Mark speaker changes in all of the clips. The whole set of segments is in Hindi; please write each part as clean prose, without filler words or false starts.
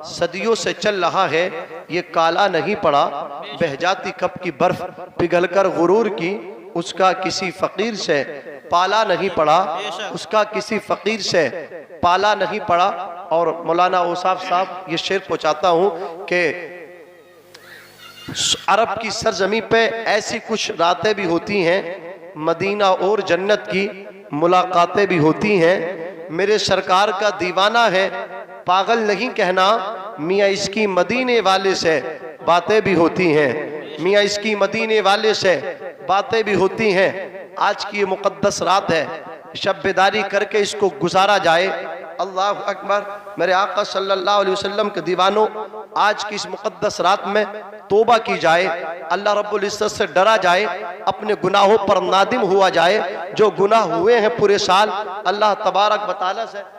Speaker 1: सदियों से चल रहा है, ये काला नहीं पड़ा। बह जाती कब की बर्फ पिघलकर गुरूर की, उसका किसी फकीर से पाला नहीं पड़ा, उसका किसी फकीर से पाला नहीं पड़ा। और मौलाना औसाफ साहब ये शेर पहुंचाता हूं कि अरब की सरजमी पे ऐसी कुछ रातें भी होती हैं, मदीना और जन्नत की मुलाकातें भी होती हैं। मेरे सरकार का दीवाना है, पागल नहीं कहना, मियाँ इसकी मदीने वाले से बातें भी होती हैं, मियाँ इसकी मदीने वाले से बातें भी होती हैं। आज की ये मुक़द्दस रात है, शब बेदारी करके इसको गुजारा जाए। अल्लाह अकबर। मेरे आका सल्लल्लाहु अलैहि वसल्लम के दीवानों, आज की इस मुक़द्दस रात में तौबा की जाए, अल्लाह रब्बुल इज़्ज़त से डरा जाए, अपने गुनाहों पर नादिम हुआ जाए। जो गुनाह हुए हैं पूरे साल, अल्लाह तबारक व तआला से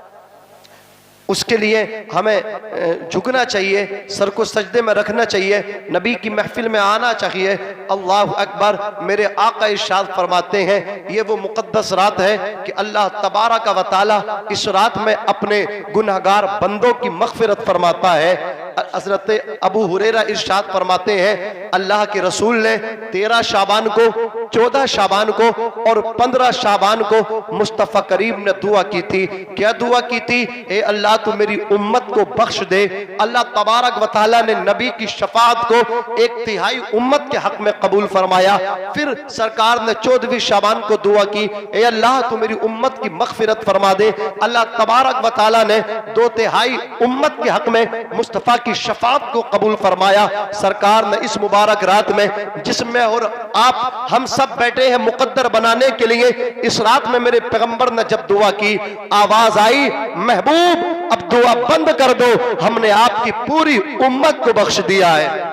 Speaker 1: उसके लिए हमें झुकना चाहिए, सर को सजदे में रखना चाहिए, नबी की महफिल में आना चाहिए। अल्लाह अकबर। मेरे आका इरशाद फरमाते हैं, ये वो मुक़द्दस रात है कि अल्लाह तबारक व तआला इस रात में अपने गुनहगार बंदों की मग़फ़िरत फरमाता है। हज़रत अबू हुरैरा इरशाद फरमाते हैं, अल्लाह के रसूल ने 13 शाबान को, 14 शाबान को और 15 शाबान को मुस्तफ़ा करीम ने दुआ की थी। क्या दुआ की थी? ए अल्लाह तू मेरी उम्मत को बख्श दे। अल्लाह तबारक व तआला ने नबी की शफाअत को 1/3 उम्मत के हक में कबूल फरमाया। फिर सरकार ने 14वीं शाबान को दुआ की, ए अल्लाह तू मेरी उम्मत की मग़फ़िरत फरमा दे। अल्लाह तबारक व तआला ने 2/3 उम्मत के हक में मुस्तफ़ा की शफाअत को कबूल फरमाया। सरकार ने इस मुबारक रात में, जिसमें और आप हम सब बैठे हैं मुकद्दर बनाने के लिए, इस रात में मेरे पैगंबर ने जब दुआ की, आवाज आई, महबूब अब दुआ बंद कर दो, हमने आपकी पूरी उम्मत को बख्श दिया है,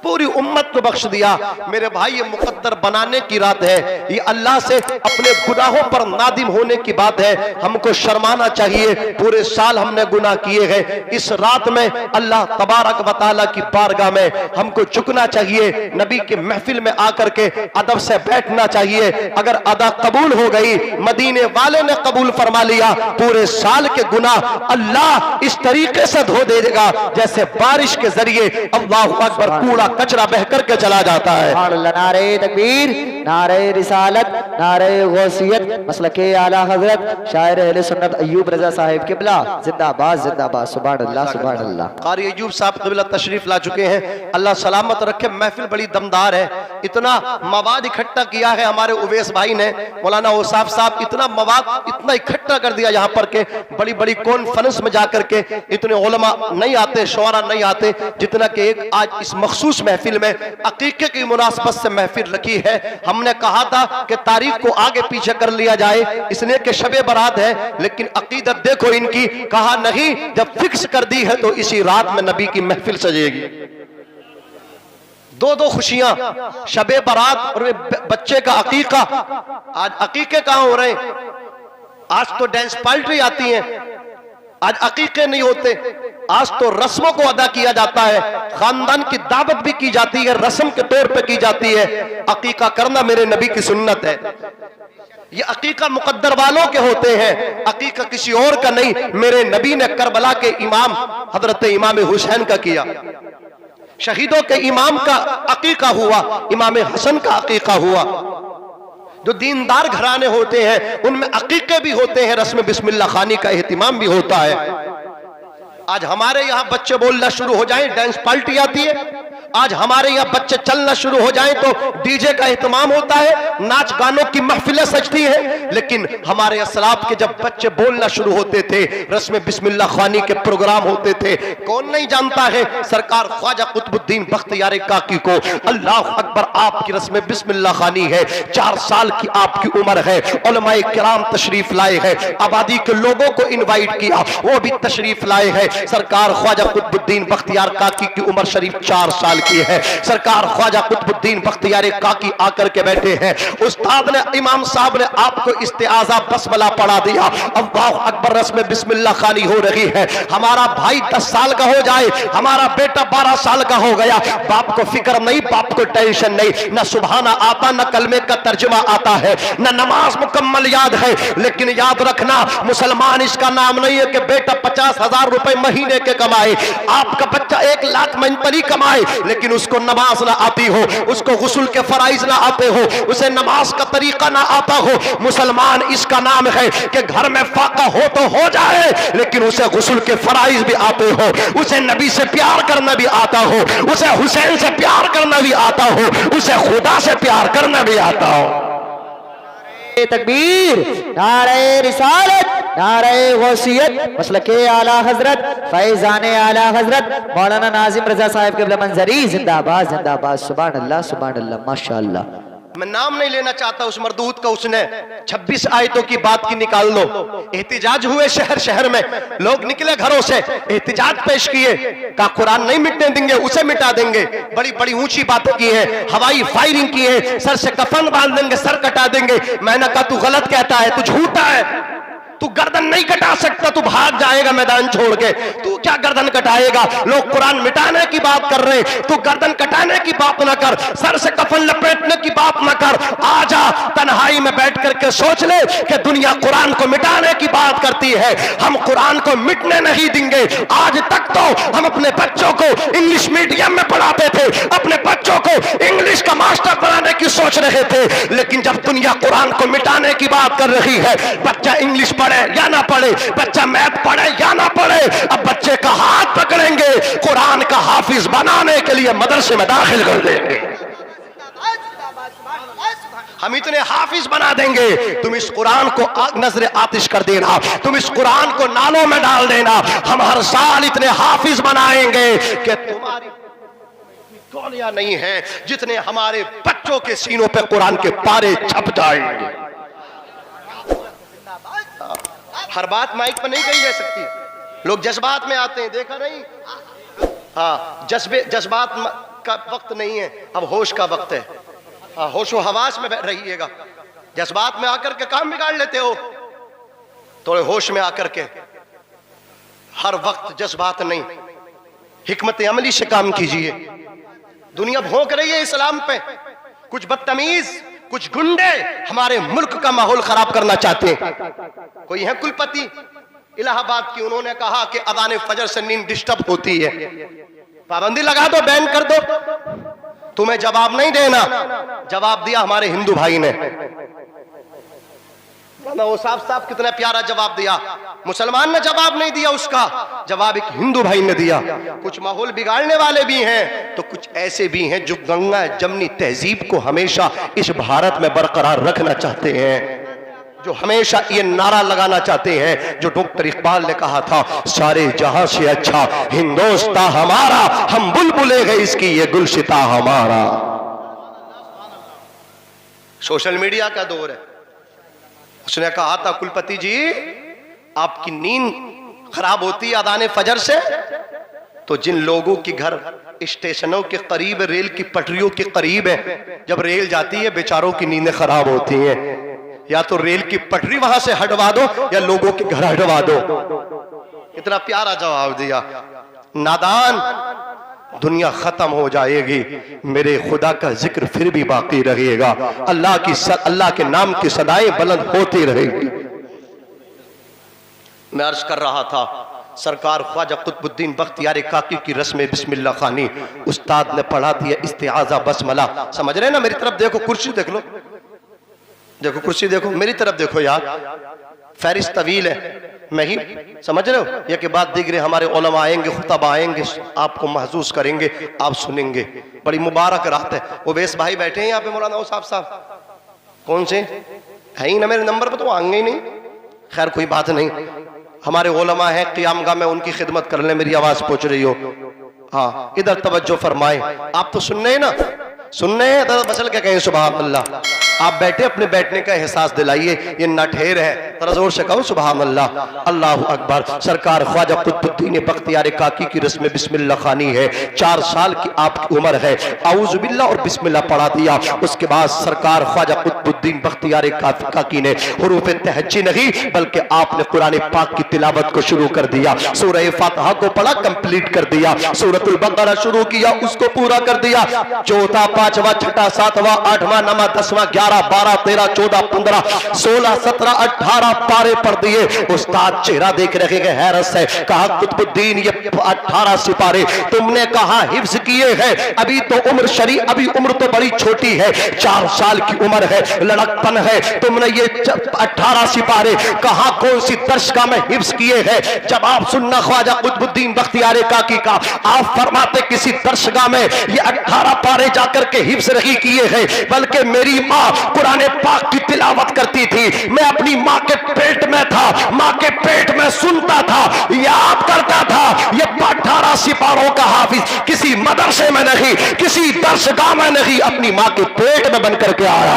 Speaker 1: पूरी उम्मत को बख्श दिया। मेरे भाई, ये मुकद्दर बनाने की रात है, ये अल्लाह से अपने गुनाहों पर नादिम होने की बात है। हमको शर्माना चाहिए, पूरे साल हमने गुनाह किए हैं। इस रात में अल्लाह तबारक व तआला की बारगाह में हमको झुकना चाहिए, नबी के महफिल में आकर के अदब से बैठना चाहिए। अगर अदा कबूल हो गई, मदीने वाले ने कबूल फरमा लिया, पूरे साल के गुनाह अल्लाह इस तरीके से धो देगा जैसे बारिश के जरिए अल्लाह अकबर कूड़ा कचरा बह करके चला जाता है।
Speaker 2: नारे तकबीर, नारे रिसालत, नारे गौसियत, मसलके आला हजरत शायर अहले सुन्नत अय्यूब रजा साहिब किबला जिंदाबाद जिंदाबाद। सुभान अल्लाह सुभान अल्लाह।
Speaker 1: कारी अय्यूब साहब किबला तशरीफ ला चुके हैं, अल्लाह सलामत रखे। महफिल बड़ी दमदार है, इतना मवाद इकट्ठा किया है हमारे उवैस भाई ने, मौलाना औसाफ साहब, इतना मवाद इतना इकट्ठा कर दिया यहाँ पर के बड़ी बड़ी कॉन्फ्रेंस में जाकर के इतने उलमा नहीं आते, शुअरा नहीं आते, जितना कि एक आज इस मखसूस महफिल में अकीके की मुनासबत से महफिल रखी है। हमने कहा था कि तारीख को आगे पीछे कर लिया जाए, इसलिए कि शबे बारात है, लेकिन अकीदत देखो इनकी, कहा नहीं, जब फिक्स कर दी है तो इसी रात में नबी की महफिल सजेगी। दो खुशियां, शबे बारात और बच्चे का अकीका। आज अकीके कहां हो रहे हैं? आज तो डांस पार्टी आती है, आज अकीके नहीं होते। आज तो रस्मों को अदा किया जाता है, खानदान की दावत भी की जाती है, रस्म के तौर पे की जाती है। अकीका करना मेरे नबी की सुन्नत है। ये अकीका मुकद्दर वालों के होते हैं, अकीका किसी और का नहीं। मेरे नबी ने करबला के इमाम हजरत इमाम हुसैन का किया, शहीदों के इमाम का अकीका हुआ, इमाम हसन का अकीका हुआ। जो दीनदार घराने होते हैं उनमें अकीके भी होते हैं, रस्म बिस्मिल्लाह खानी का एहतिमाम भी होता है। आज हमारे यहाँ बच्चे बोलना शुरू हो जाएं, डांस पार्टी आती है। आज हमारे यहाँ बच्चे चलना शुरू हो जाएं तो डीजे का एहतमाम होता है, नाच गानों की महफिलें सजती हैं। लेकिन हमारे असलाफ के जब बच्चे बोलना शुरू होते थे, रस्म बिस्मिल्लाह खानी के प्रोग्राम होते थे। कौन नहीं जानता है सरकार ख्वाजा कुतुबुद्दीन बख्तियार काकी को? अल्लाह अकबर, आपकी रस्म बिस्मिल्लाह खानी है, 4 साल की आपकी उम्र है, उलमाए किराम तशरीफ लाए हैं, आबादी के लोगों को इनवाइट किया, वो भी तशरीफ लाए हैं। सरकार ख्वाजा कुतुबुद्दीन बख्तियार काकी की उम्र शरीफ 4 साल इस्तेमाल की है। सरकार ख्वाजा कुतुबुद्दीन बख्तियार काकी आकर के बैठे हैं, उस्ताद ने, इमाम साहब ने आपको इस्तेआज़ा बस्मला पढ़ा दिया। अल्लाहु अकबर रस्म बिस्मिल्लाह खानी हो रही है। हमारा भाई 10 साल का हो जाए, हमारा बेटा 12 साल का हो गया, बाप को फिक्र नहीं, बाप को टेंशन नहीं, न सुबहाना आता, न कलमे का तर्जुमा आता है, न नमाज मुकम्मल याद है। लेकिन याद रखना, मुसलमान इसका नाम नहीं है कि बेटा 50,000 रुपए महीने के कमाए, आपका बच्चा 1 लाख मंथली कमाए, लेकिन उसको नमाज ना आती हो, उसको गुस्ल के फराइज ना आते हो, उसे नमाज का तरीका ना आता हो। मुसलमान इसका नाम है कि घर में फाका हो तो हो जाए, लेकिन उसे गुस्ल के फराइज भी आते हो, उसे नबी से प्यार करना भी आता हो, उसे हुसैन से प्यार करना भी आता हो, उसे खुदा से प्यार करना भी आता हो।
Speaker 2: तकबीर, नारे रिसालत, नारे गौसियत, मसलके आला हजरत, फैजाने आला हजरत मौलाना नाजिम रजा साहब के मंजरी जिंदाबाद जिंदाबाद। सुभान अल्लाह सुभान अल्लाह, माशाअल्लाह।
Speaker 1: मैं नाम नहीं लेना चाहता उस मरदूत का, उसने 26 आयतों की बात की निकाल लो। एहतिजाज हुए शहर शहर में, लोग निकले घरों से, एहतिजाज पेश किए, कहा कुरान नहीं मिटने देंगे, उसे मिटा देंगे। बड़ी बड़ी ऊंची बातें की है, हवाई फायरिंग की है, सर से कफन बांध देंगे, सर कटा देंगे। मैंने कहा तू गलत कहता है, तू झूठा है, तू गर्दन नहीं कटा सकता, तू भाग जाएगा मैदान छोड़ के, तू क्या गर्दन कटाएगा? लोग कुरान मिटाने की बात कर रहे हैं, तू गर्दन कटाने की बात ना कर, सर से कफन लपेटने की बात ना कर। आजा तन्हाई में बैठ करके सोच ले कि दुनिया कुरान को मिटाने की बात करती है, हम कुरान को मिटने नहीं देंगे। आज तक तो हम अपने बच्चों को इंग्लिश मीडियम में पढ़ाते थे, अपने बच्चों को इंग्लिश का मास्टर बनाने की सोच रहे थे, लेकिन जब दुनिया कुरान को मिटाने की बात कर रही है, बच्चा इंग्लिश पढ़े या ना पढ़े, बच्चा मैथ पढ़े या ना पढ़े, अब बच्चे का हाथ पकड़ेंगे, कुरान का हाफिज बनाने के लिए मदरसे में दाखिल कर देंगे। हम इतने हाफिज बना देंगे, तुम इस कुरान को नजर आतिश कर देना, तुम इस कुरान को नालों में डाल देना। हम हर साल इतने हाफिज बनाएंगे कि तुम्हारी गोलियां नहीं है जितने हमारे बच्चों के सीनों पे कुरान के पारे छप जाएंगे। हर बात माइक पर नहीं कही जा सकती, लोग जज्बात में आते हैं, देखा नहीं? हाँ, जज्बात का वक्त नहीं है, अब होश का वक्त है। हाँ, होशो हवास में रहिएगा, जज्बात में आकर के काम बिगाड़ लेते हो, थोड़े होश में आकर के, हर वक्त जज्बात नहीं, हिकमत अमली से काम कीजिए। दुनिया भौंक रही है इस्लाम पे, कुछ बदतमीज, कुछ गुंडे हमारे मुल्क का माहौल खराब करना चाहते हैं। कोई है कुलपति इलाहाबाद की, उन्होंने कहा कि अदान फजर से नींद डिस्टर्ब होती है, पाबंदी लगा दो, बैन कर दो। तुम्हें जवाब नहीं देना, जवाब दिया हमारे हिंदू भाई ने। वो साफ कितना प्यारा जवाब दिया, मुसलमान ने जवाब नहीं दिया, उसका जवाब एक हिंदू भाई ने दिया। कुछ माहौल बिगाड़ने वाले भी हैं, तो कुछ ऐसे भी हैं जो गंगा जमनी तहजीब को हमेशा इस भारत में बरकरार रखना चाहते हैं, जो हमेशा ये नारा लगाना चाहते हैं जो डॉक्टर इकबाल ने कहा था, सारे जहां से अच्छा हिंदुस्तां हमारा, हम बुलबुले गए इसकी ये गुलशिता हमारा। सोशल मीडिया का दौर है। उसने कहा था, कुलपति जी आपकी नींद खराब होती है अदाने फजर से, तो जिन लोगों के घर स्टेशनों के करीब, रेल की पटरियों के करीब है, जब रेल जाती है बेचारों की नींदें खराब होती हैं। या तो रेल की पटरी वहां से हटवा दो या लोगों के घर हटवा दो। इतना प्यारा जवाब दिया। नादान, दुनिया खत्म हो जाएगी, मेरे खुदा का जिक्र फिर भी बाकी रहेगा, अल्लाह के नाम की सदाएं बुलंद होती रहेगी। मैं अर्ज कर रहा था, सरकार ख्वाजा कुतुबुद्दीन बख्तियार काकी की रस्म बिस्मिल्लाह खानी उस्ताद ने पढ़ा दिया, इस्तिआज़ा बसमला। समझ रहे ना? मेरी तरफ देखो, कुर्सी देख लो, देखो कुर्सी देखो, मेरी तरफ देखो यार, फहरिस्त तवील है, मैं ही समझ रहे हो? ये के बाद दिगरे हमारे उलमा आएंगे, खुतब आएंगे, आपको महसूस करेंगे, आप सुनेंगे। बड़ी मुबारक रात है। वो वेस भाई बैठे हैं यहाँ पे, मौलाना साहब कौन से है ही ना, मेरे नंबर पर तो आएंगे ही नहीं। खैर कोई बात नहीं, हमारे उलमा है, क़ियामगाह में उनकी खिदमत कर ले, मेरी आवाज पहुंच रही हो। हाँ, इधर तवज्जो फरमाए, आप तो सुन रहे हैं ना? सुनने हैं तो मसल के कहें सुभान अल्लाह। आप बैठे अपने बैठने का एहसास दिलाइए, ये नठेर है, जरा जोर से कहो सुभान अल्लाह। अल्लाह अकबर। सरकार ख्वाजा कुतुबुद्दीन बख्तियार काकी की रस्म बिस्मिल्लाह खानी है। 4 साल की आपकी उम्र है, औज़ु बिल्लाह और बिस्मिल्लाह पढ़ा दिया। उसके बाद सरकार ख्वाजा कुतुबुद्दीन बख्तियार काकी ने हुरूफ तहज्जी नहीं बल्कि आपने कुरान पाक की तिलावत को शुरू कर दिया। सूरह फातिहा को पढ़ा, कंप्लीट कर दिया। सूरतुल बकरा शुरू किया, उसको पूरा कर दिया। चौथा, पांचवा, छठा, सातवां, आठवां, नवा, 10वां, 11, 12, 13, 14, 15, 16, 17, 18 पारे पढ़ दिए। उस्ताद चेहरा देख रहे हैं हैरत से, कहा कुतुबुद्दीन ये 18 सिपारे तुमने कहा हिफ्ज किए हैं, अभी तो उम्र शरी, अभी उम्र तो बड़ी छोटी है, 4 साल की उम्र है, लड़कपन है, तुमने ये 18 सिपारे कहा कौन सी दर्शगाह में हिफ्ज किए हैं? जवाब सुनना ख्वाजा कुतुबुद्दीन बख्तियार काकी का। आप फरमाते किसी दर्शगाह में ये 18 पारे जाकर के हिफ्ज नहीं किए हैं, बल्कि मेरी माँ कुरान पाक की तिलावत करती थी, मैं अपनी माँ के पेट में था, माँ के पेट में सुनता था, याद करता था। ये 18 सिपारों का हाफिज किसी मदरसे में नहीं, किसी दर्शगाह में नहीं, अपनी माँ के पेट में बन करके आया।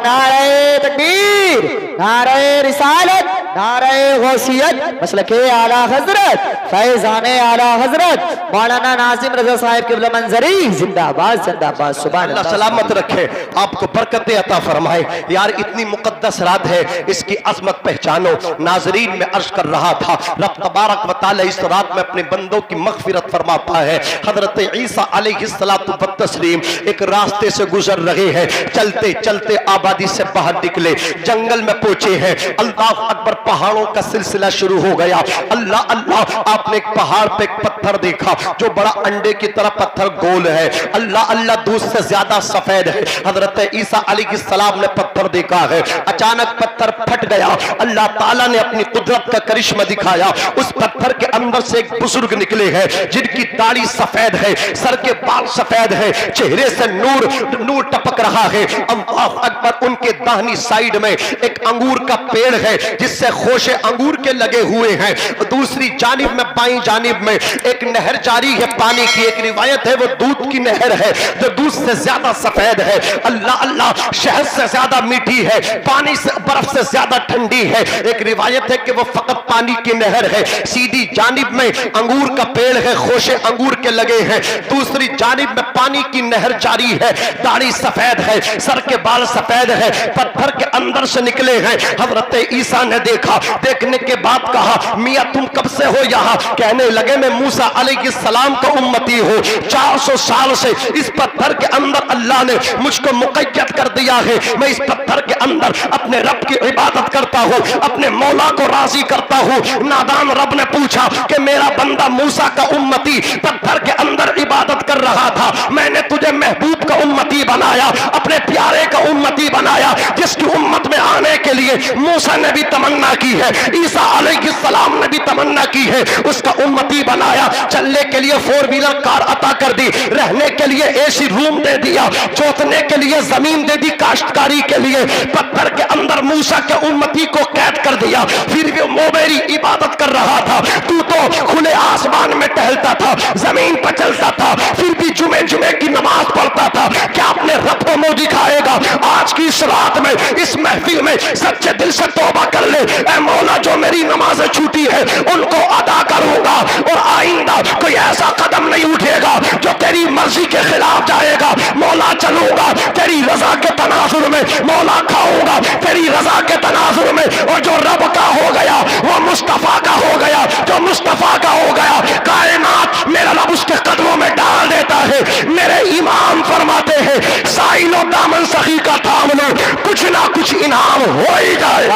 Speaker 2: नारे तकबीर, नारे रिसालत, नारे गौसियत, मसलके आला हजरत, फैजाने आला हजरत मौलाना नाजिम रजा साहिब क़िबला मंजरी जिंदाबाद जिंदाबाद। सुभान
Speaker 1: अल्लाह सलामत रखे, आपको बरकतें अता फरमाए। यार इतनी मुकद्दस रात है, इसकी अजमत पहचानो। नाजरीन में अर्ज कर रहा था, रब तबारक व तआला इस रात में अपने बंदों की मगफिरत फरमाता है। हजरत ईसा अलैहिस्सलातु व तस्लीम एक रास्ते से गुजर रहे हैं, चलते चलते आबादी से बाहर निकले, जंगल में पहुंचे हैं। अल्लाह अकबर, पहाड़ों का सिलसिला शुरू हो गया। अल्लाह अल्लाह, आपने एक पहाड़ पे एक पत्थर देखा जो बड़ा अंडे की तरह पत्थर गोल है। अल्लाह अल्लाह, दूध से ज्यादा सफेद है। हजरत ईसा अलैहिस्सलाम ने पत्थर देखा है, अचानक पत्थर फट गया। अल्लाह ताला ने अपनी कुदरत का करिश्मा दिखाया। उस पत्थर के अंदर से एक बुजुर्ग निकले हैं जिनकी दाढ़ी सफेद है, सर के बाल सफेद है, चेहरे से नूर नूर टपक रहा है। अल्लाह अकबर। उनके दाहिनी साइड में एक अंगूर का पेड़ है जिससे खोशे अंगूर के लगे हुए हैं। दूसरी जानिब में, बाईं जानिब में एक नहर जारी है पानी की। एक रिवायत है वो दूध की नहर है जो दूध से ज्यादा सफेद है। अल्लाह अल्लाह, शहद से ज्यादा मीठी है, पानी से, बर्फ से ज्यादा ठंडी है। एक रिवायत है कि वो फकत पानी की नहर है। सीधी जानिब में अंगूर का पेड़ है, खोशे अंगूर के लगे हैं। दूसरी जानिब में पानी की नहर जारी है। दाढ़ी सफेद है, सर के बाल सफेद है, पत्थर के अंदर से निकले हैं। हजरत ईसा ने देखा, देखने के बाद कहा मियां तुम कब से हो यहाँ? कहने लगे मैं मूसा अलैहिस्सलाम का उम्मती हूँ। 400 साल से इस पत्थर के अंदर अल्लाह ने मुझको मुक़य्यद कर दिया है। मैं इस पत्थर के अंदर अपने रब की इबादत करता हूँ, अपने मौला को राजी करता हूँ। नादान रब ने पूछा कि मेरा बंदा मूसा का उम्मती पत्थर के अंदर इबादत कर रहा था, मैंने तुझे महबूब का उम्मती बनाया, अपने प्यारे का उम्मती बनाया, जिसकी उम्मत में आने के लिए मूसा ने भी तमन्ना की है, ईसा अलैहिस्सलाम ने भी तमन्ना की है, उसका उम्मती बनाया। चलने के लिए 4 व्हीलर कार अता कर दी, रहने के लिए एसी रूम दे दिया, जोतने के लिए जमीन दे दी, काश्तकारी के लिए। पत्थर के अंदर मूसा के उम्मती को कैद कर दिया, फिर भी वो मेरी इबादत कर रहा था। तू तो खुले आसमान में टहलता था, जमीन पर चलता था, फिर भी जुमे जुमे की नमाज पढ़ता था। क्या अपने रब को मुंह दिखाएगा? आज की इस रात में, इस महफिल में सच्चे दिल से तौबा कर ले, ऐ मौला जो मेरी नमाजें छूटी है उनको अदा करूंगा, और आइंदा कोई ऐसा कदम नहीं उठेगा जो तेरी मर्जी के खिलाफ जाएगा। मौला चलूंगा तेरी रजा के तनाजुर में, मौला खाऊंगा तेरी रजा के तनाजुर में। और जो रब का हो गया वो मुस्तफा का हो गया, जो मुस्तफा का हो गया कायनात मेरा रब उसके कदमों में डाल देता है। मेरे इमाम फरमाते हैं साइलो दामन सखी का थाम लो, कुछ ना कुछ इनाम हो ही जाए।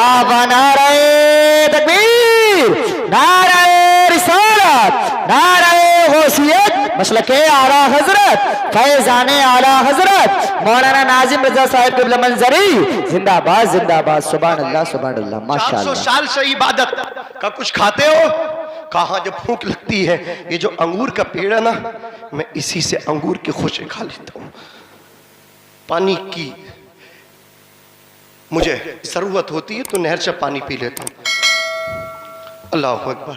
Speaker 2: नारे तकबीर, नारे रिसालत, नारे गौसियत, मसलके आला हजरत, फैजाने आला हजरत मौलाना नाजिम रजा साहिब क़िबला मंजरी जिंदाबाद जिंदाबाद। सुभान अल्लाह सुभान अल्लाह, माशाअल्लाह।
Speaker 1: 400 साल से इबादत का कुछ खाते हो? कहाँ जब भूख लगती है, ये जो अंगूर का पेड़ है ना, मैं इसी से अंगूर की खुशी खा लेता हूँ। पानी की मुझे जरूरत होती है तो नहर से पानी पी लेता हूँ। अल्लाह अकबर।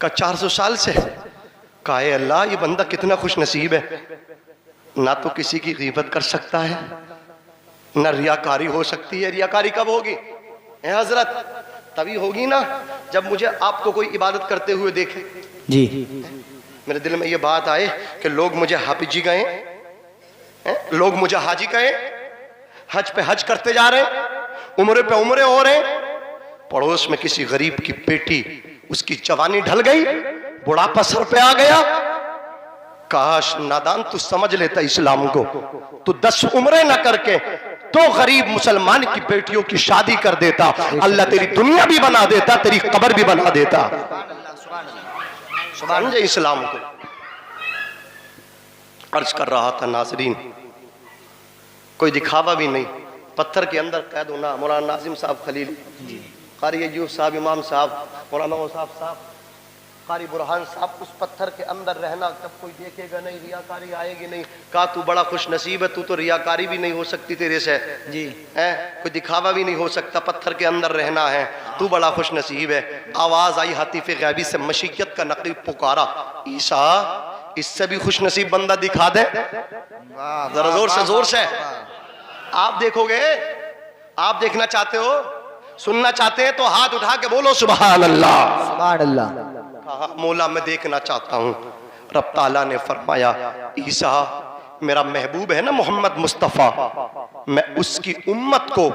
Speaker 1: का 400 साल से कहा अल्लाह ये बंदा कितना खुश नसीब है, ना तो किसी की गीबत कर सकता है, ना रियाकारी हो सकती है। रियाकारी कब होगी ए हजरत? तभी होगी ना जब मुझे आपको कोई इबादत करते हुए देखे
Speaker 2: जी।
Speaker 1: मेरे दिल में ये बात आए कि लोग मुझे हाफिज जी गए, लोग मुझे हाजी गए, हज पे हज करते जा रहे, उम्रे पे उम्रे हो रहे, पड़ोस में किसी गरीब की बेटी, उसकी जवानी ढल गई, बुढ़ापा सर पे आ गया। काश नादान तू समझ लेता इस्लाम को, तू 10 उम्रे न करके तो गरीब मुसलमान की बेटियों की शादी कर देता, अल्लाह तेरी दुनिया भी बना देता, तेरी कब्र भी बना देता। समझे इस्लाम को। अर्ज कर रहा था नाजरीन, कोई दिखावा भी नहीं, पत्थर के अंदर कैद होना। मौलाना नाजिम साहब खलील, कारी अय्यूब साहब, इमाम साहब, मौलाना साहब, कारी बुरहान साहब, उस पत्थर के अंदर रहना, जब कोई देखेगा नहीं, रियाकारी आएगी नहीं। कहा तू बड़ा खुश नसीब है, तू तो रियाकारी भी नहीं हो सकती तेरे से जी है, कोई दिखावा भी नहीं हो सकता, पत्थर के अंदर रहना है, तू बड़ा खुश नसीब है। आवाज आई हतीफ गैबी से, मशीयत का नकीब पुकारा, ईसा इससे भी खुश नसीब बंदा दिखा दे, जरा जोर से। आप देखोगे, आप देखना चाहते हो, सुनना चाहते हैं तो हाथ उठा के बोलो सुभान अल्लाह,
Speaker 2: सुभान अल्लाह।
Speaker 1: कहा मौला मैं देखना चाहता हूं। रब ताला ने फरमाया, ईसा मेरा महबूब है ना मोहम्मद मुस्तफ़ा, मैं उसकी उम्मत को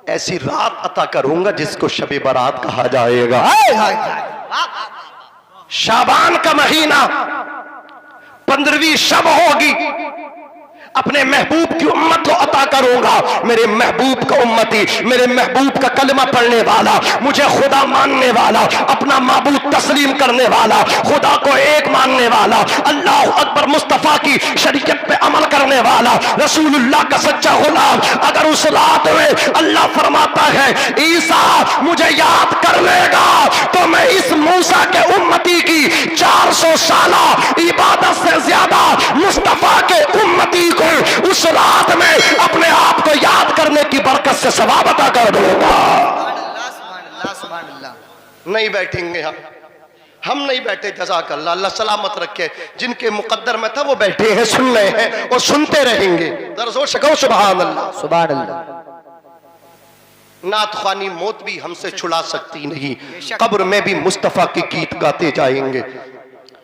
Speaker 1: ऐसी रात अता करूंगा जिसको शबे बारात कहा जाएगा। शाबान का महीना 15वीं शब होगी, अपने महबूब की उम्मत को अता करूंगा। मेरे महबूब का उम्मती, मेरे महबूब का कलमा पढ़ने वाला, मुझे खुदा मानने वाला, अपना माबूद तस्लीम करने वाला, खुदा को एक मानने वाला, अल्लाह अकबर मुस्तफ़ा की शरीयत पे अमल करने वाला, रसूलुल्लाह का सच्चा गुलाम, अगर उस रात में अल्लाह फरमाता है ईसा मुझे याद कर लेगा तो मैं इस मूसा के उम्मती की 400 साला इबादत से ज्यादा मुस्तफ़ा के उम्मती को उस रात में अपने आप को याद करने की बरकत से सवाब अता कर दूंगा। नहीं बैठेंगे हम नहीं बैठे, जज़ाकल्लाह, अल्लाह सलामत रखे। जिनके मुकद्दर में था वो बैठे हैं, सुन रहे हैं और सुनते रहेंगे। जरा जोर से कहो सुभान अल्लाह, सुभान अल्लाह। नात ख्वानी मौत भी हमसे छुड़ा सकती नहीं, कब्र में भी मुस्तफ़ा की गीत गाते जाएंगे।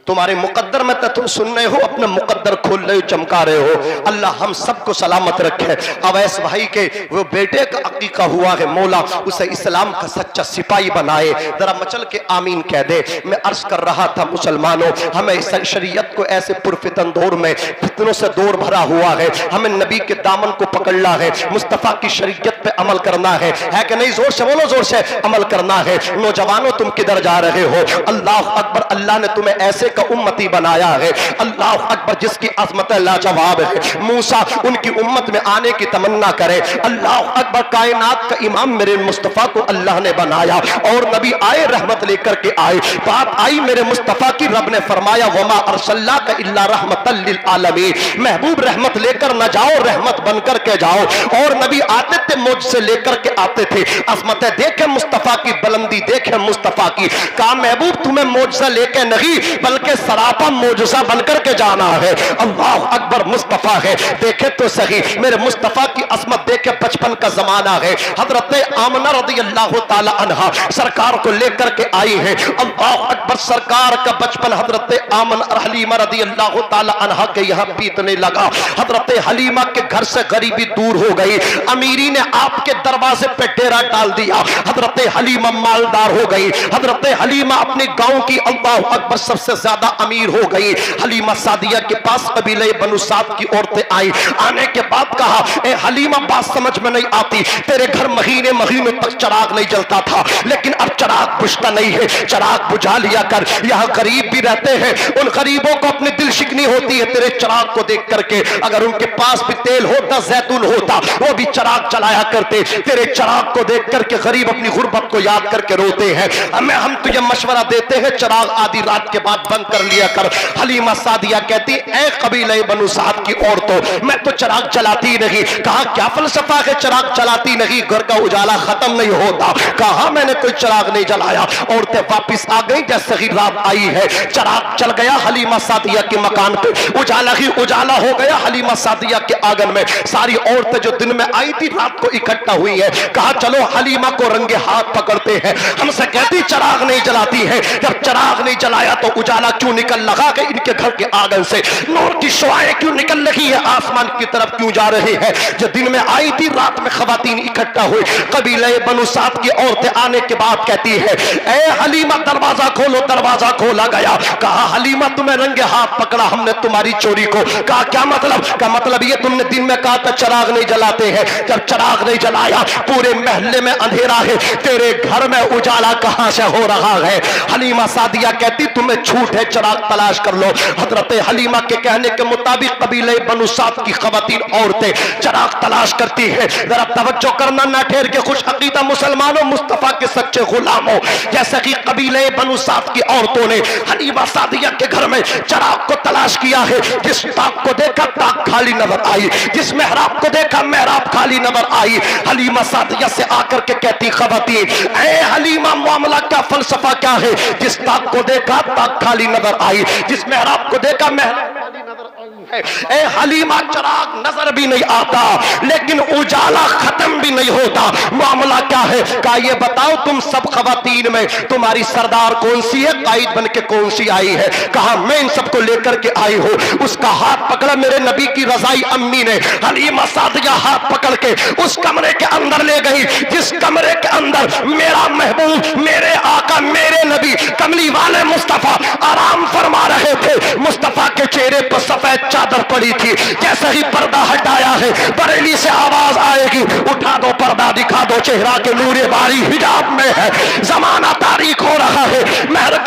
Speaker 1: तुम्हारे मुकद्दर में तो तुम सुन रहे हो, अपना मुकद्दर खोल रहे हो, चमका रहे हो। अल्लाह हम सबको सलामत रखे। अवैस भाई के वो बेटे का अकीका हुआ है, मौला उसे इस्लाम का सच्चा सिपाही बनाए। जरा मचल के आमीन कह दे। मैं अर्ज कर रहा था मुसलमानों, हमें इस शरीयत को ऐसे पुरफितन दौर में फितनों से दौर भरा हुआ है, हमें नबी के दामन को पकड़ना है, मुस्तफ़ा की शरीयत पे अमल करना है कि नहीं? जोर से बोलो, जोर से अमल करना है। नौजवानों तुम किधर जा रहे हो? अल्लाह अकबर, अल्लाह ने तुम्हें ऐसे का उम्मती बनाया है, अल्लाह अकबर, जिसकी अज़मत लाजवाब है। मूसा उनकी उम्मत में आने की तमन्ना करे, अल्लाह अकबर, कायनात का इमाम मेरे मुस्तफ़ा को अल्लाह ने बनाया और नबी आए, रहमत लेकर के आए। बात आई मेरे मुस्तफ़ा की, रब ने फरमाया वमा अरसलनाका इल्ला रहमतल लिल आलमीन, महबूब रहमत लेकर न जाओ, रहमत बनकर के जाओ। और नबी आते थे मुझसे लेकर के आते थे, अज़मतें देखे मुस्तफ़ा की, बुलंदी देखे मुस्तफ़ा की। कहा महबूब तुम्हें मुझसे लेके नहीं बल्कि सरापा मौजूजा बनकर के जाना है। अल्लाह अकबर, मुस्तफ़ा है, देखे तो सही मेरे मुस्तफ़ा की अज़मत देखे। बचपन का जमाना है, हजरत आमना रज़ी अल्लाह ताला अन्हा सरकार को लेकर के आई है। अल्लाह अकबर, सरकार का बचपन हजरत आमना हलीमा रज़ी अल्लाह ताला अन्हा के यहाँ बीतने लगा। हजरत हलीमा के घर से गरीबी दूर हो गई, अमीरी ने आपके दरवाजे पे डेरा डाल दिया, हजरत हलीमा मालदार हो गई। हजरत हलीमा अपने गांव की अल्लाह अकबर सबसे ज्यादा अमीर हो गई। हलीमा सादिया के पास कबीले बनु साद की औरतें आई, आने के बाद कहा ए हलीमा, बात समझ में नहीं आती, तेरे घर महीने महीनों तक चिराग नहीं जलता था, लेकिन अब चिराग बुझता नहीं है, चिराग बुझा लिया कर। यहाँ गरीब भी रहते हैं, उन गरीबों को अपनी दिल शिकनी होती है तेरे चिराग को देख करके। अगर उनके पास भी तेल होता, जैतून होता, वो भी चिराग जलाया करते। तेरे चिराग को देख करके गरीब अपनी गुर्बत को याद करके रोते हैं। हम तुझे मशवरा देते हैं, चिराग आधी रात के बाद बंद बंद कर लिया कर। हलीमा सादिया कहती ऐ कबीले बनु साद की औरतों, मैं तो चिराग जलाती नहीं। कहा क्या फलसफा है चिराग जलाती नहीं, घर का उजाला खत्म नहीं होता। कहा मैंने कोई चिराग नहीं जलाया। औरतें वापिस आ गई जैसे ही रात आई है, चिराग जल गया हलीमा सादिया के मकान पे, उजाला ही उजाला हो गया हलीमा सादिया के आंगन में। सारी औरतें जो दिन में आई थी रात को इकट्ठा हुई है। कहा चलो हलीमा को रंगे हाथ पकड़ते हैं। हमसे कहती चिराग नहीं जलाती है, जब चिराग नहीं जलाया तो उजाला क्यों निकल लगा के इनके घर के आंगन से, नूर की शुआएं क्यों निकल लगी है, आसमान की तरफ क्यों जा रहे हैं। जो दिन में आई थी रात में खवातीन इकट्ठा हुई। कबीले बनु साद की औरतें आने के बाद कहती है ए हलीमा दरवाजा खोलो। दरवाजा खोला गया। कहा हलीमा तुम्हें रंगे हाथ पकड़ा हमने तुम्हारी चोरी को। कहा क्या मतलब? का मतलब ये तुमने दिन में कहा था चिराग नहीं जलाते हैं, जब चिराग नहीं जलाया पूरे महल्ले में अंधेरा है, तेरे घर में उजाला कहां से हो रहा है। हलीमा सादिया कहती तुम्हें छूट है चिराग तलाश कर लो। हजरत हलीमा के कहने के मुताबिक कबीले बनु साद की खवातीन औरतें चिराग तलाश करती है। जरा तवज्जो करना ना ठहर के खुश अकीदा मुसलमानों, मुस्तफा के सच्चे गुलामों, जैसे कि कबीले बनु साद की औरतों ने हलीमा सादिया के घर में चिराग को तलाश किया है। जिस ताक को देखा ताक खाली नजर आई, जिस मेहराब को देखा मेहराब खाली नजर आई। हलीमा सादिया से आकर के कहती खवातीन ऐ हलीमा मामला क्या फलसफा क्या है। जिस ताक को देखा ताक खाली नजर आई, जिस मेहराब को देखा मेहराब खाली नजर आई है। ए हलीमा चिराग नजर भी नहीं आता लेकिन उजाला खत्म भी नहीं होता, मामला क्या है। का ये बताओ तुम सब खवातीन में तुम्हारी सरदार कौन सी है, कायद बन के कौन सी आई है। कहा मैं इन सबको लेकर के आई हूं। उसका हाथ पकड़ा मेरे नबी की रजाई अम्मी ने। हलीमा सादिया हाथ पकड़ के उस कमरे के अंदर ले गई जिस कमरे के अंदर मेरा महबूब, मेरे आका, मेरे नबी कमली वाले मुस्तफा आराम फरमा रहे थे। मुस्तफा के चेहरे पर सफेद चादर पड़ी थी। जैसे ही पर्दा हटाया है बरेली से आवाज आएगी उठा दो पर्दा, दिखा दो चेहरा के नूरे बारी हिजाब में है। जमाना तारीख हो रहा है, महर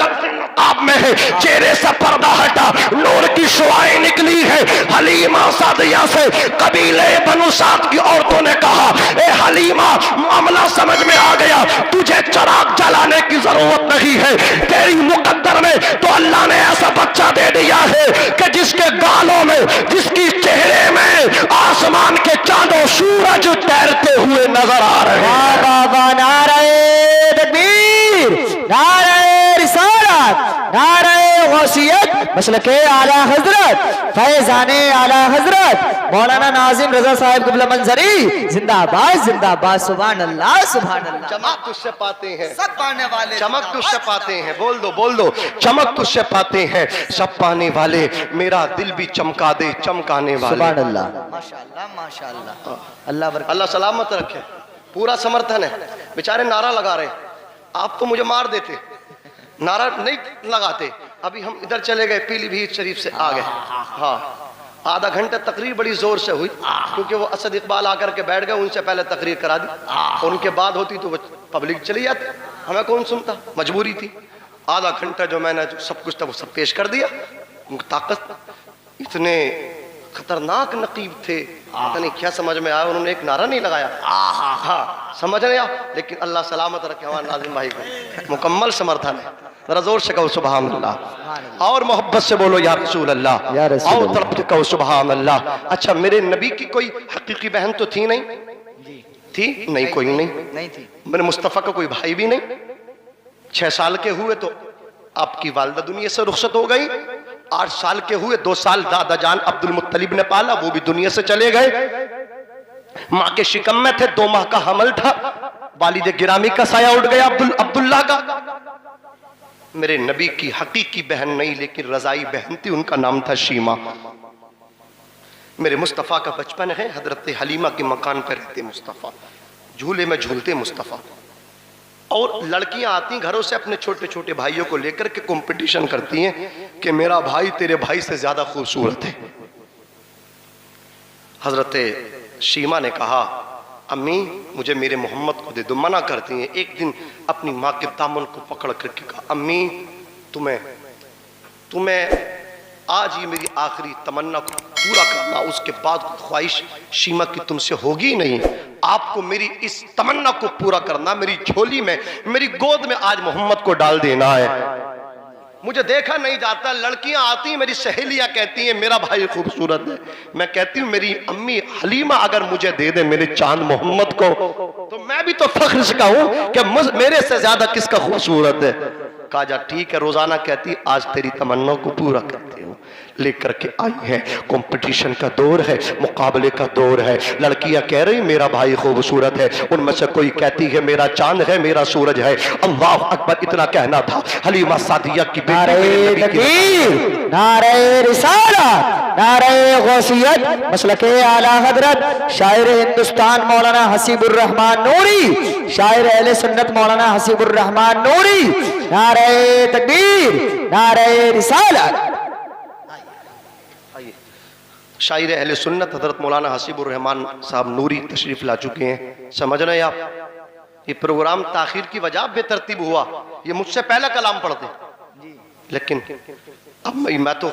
Speaker 1: आप में है। चेहरे से पर्दा हटा, नूर की शुआएं निकली है। हलीमा सादिया से कबीले बनु साद की औरतों ने कहा ए हलीमा मामला समझ में आ गया, तुझे चिराग जलाने की जरूरत नहीं है। तेरी मुकद्दर में तो अल्लाह ने ऐसा बच्चा दे दिया है कि जिसके गालों में, जिसकी चेहरे में आसमान के चांदों सूरज तैरते हुए नजर आ रहे हैं।
Speaker 2: बाबा नारे तकबीर, नारे रिसालत, नारे गौसियत, मसलके आला हजरत, फैजाने आला हजरत मौलाना नाजिम रजा साहब क़िबला मंजरी जिंदाबाद जिंदाबाद। सुभान अल्लाह सुभान अल्लाह।
Speaker 1: चमक तुझसे पाते हैं
Speaker 2: सब पाने वाले,
Speaker 1: चमक तुझसे पाते हैं। बोल दो बोल दो, चमक तुझसे पाते हैं सब पाने वाले, मेरा दिल भी चमका दे चमकाने वाले।
Speaker 2: सुभान अल्लाह, माशाअल्लाह माशाअल्लाह। अल्लाह बरकत,
Speaker 1: अल्लाह सलामत रखे। पूरा समर्थन है। बेचारे नारा लगा रहे, आप तो मुझे मार देते, नारा नहीं लगाते। अभी हम इधर चले गए पीलीभीत शरीफ से आ गए। हाँ, आधा घंटा तकरीर बड़ी जोर से हुई क्योंकि वो असद इकबाल आकर के बैठ गए, उनसे पहले तकरीर करा दी और उनके बाद होती तो वो पब्लिक चली जाती, हमें कौन सुनता, मजबूरी थी। आधा घंटा जो मैंने जो सब कुछ था वो सब पेश कर दिया। उनकी ताकत, इतने खतरनाक नकीब थे, पता नहीं क्या समझ में आया, उन्होंने एक नारा नहीं लगाया। हाँ समझ नहीं आया, लेकिन अल्लाह सलामत रखे हमारे नाज़िम भाई को, मुकम्मल समर्थन है। जरा जोर से कहो सुभान अल्लाह और मोहब्बत से बोलो या रसूल अल्लाह, और तरफ से कहो सुभान अल्लाह। अच्छा, मेरे नबी की कोई हकीकी बहन तो थी नहीं? थी नहीं, कोई नहीं थी। मेरे मुस्तफ़ा का कोई भाई भी नहीं। 6 साल के हुए तो आपकी वालिदा दुनिया से रुखसत हो गई। 8 साल के हुए, 2 साल दादा जान अब्दुल मुत्तलिब ने पाला, वो भी दुनिया से चले गए। माँ के शिकम में थे, 2 माह का हमल था। वालिद गिरामी का साया उड़ गया अब्दुल्ला का। मेरे नबी की हकीकी बहन नहीं लेकिन रजाई बहन थी, उनका नाम था शीमा। मेरे मुस्तफ़ा का बचपन है, हजरत हलीमा के मकान पर रहते मुस्तफ़ा, झूले में झूलते मुस्तफ़ा। और लड़कियां आती घरों से अपने छोटे छोटे भाइयों को लेकर के कंपटीशन करती हैं कि मेरा भाई तेरे भाई से ज्यादा खूबसूरत है। हजरत शीमा ने कहा अम्मी मुझे मेरे मोहम्मद को दे दो। मना करती हैं। एक दिन अपनी माँ के दामन को पकड़ करके कहा अम्मी तुम्हें आज ये मेरी आखिरी तमन्ना को पूरा करना, उसके बाद ख्वाहिश शीमा की तुमसे होगी नहीं। आपको मेरी इस तमन्ना को पूरा करना, मेरी झोली में, मेरी गोद में आज मोहम्मद को डाल देना है। मुझे देखा नहीं जाता, लड़कियां आती हैं, मेरी सहेलियां कहती हैं मेरा भाई खूबसूरत है। मैं कहती हूँ मेरी अम्मी हलीमा अगर मुझे दे दे मेरे चांद मोहम्मद को, तो मैं भी तो फख्र से कहूं कि मेरे से ज्यादा किसका खूबसूरत है। कहा जा ठीक है, रोजाना कहती आज तेरी तमन्ना को पूरा करती हूँ। लेकर के आई है, कंपटीशन का दौर है, मुकाबले का दौर है। लड़कियां कह रही मेरा भाई खूबसूरत है, उनमें से कोई कहती है मेरा चांद है, मेरा सूरज है। अल्लाह अकबर, इतना कहना था। हलीमा सादिया की बेटी,
Speaker 2: नारे रिसालत, नारे गौसियत, मसलके आला हजरत शायर हिंदुस्तान मौलाना हसीबुर रहमान नूरी, शायर अहले सुन्नत मौलाना हसीबुर रहमान नूरी, नारे तकबीर, नारे रिसालत।
Speaker 1: शायर अहले सुन्नत हजरत मौलाना हसीबुर रहमान साहब नूरी तशरीफ ला चुके हैं। समझ रहे हैं आप, ये प्रोग्राम ताखिर की वजह बेतरतीब हुआ। ये मुझसे पहले कलाम पढ़ते, लेकिन अब मैं तो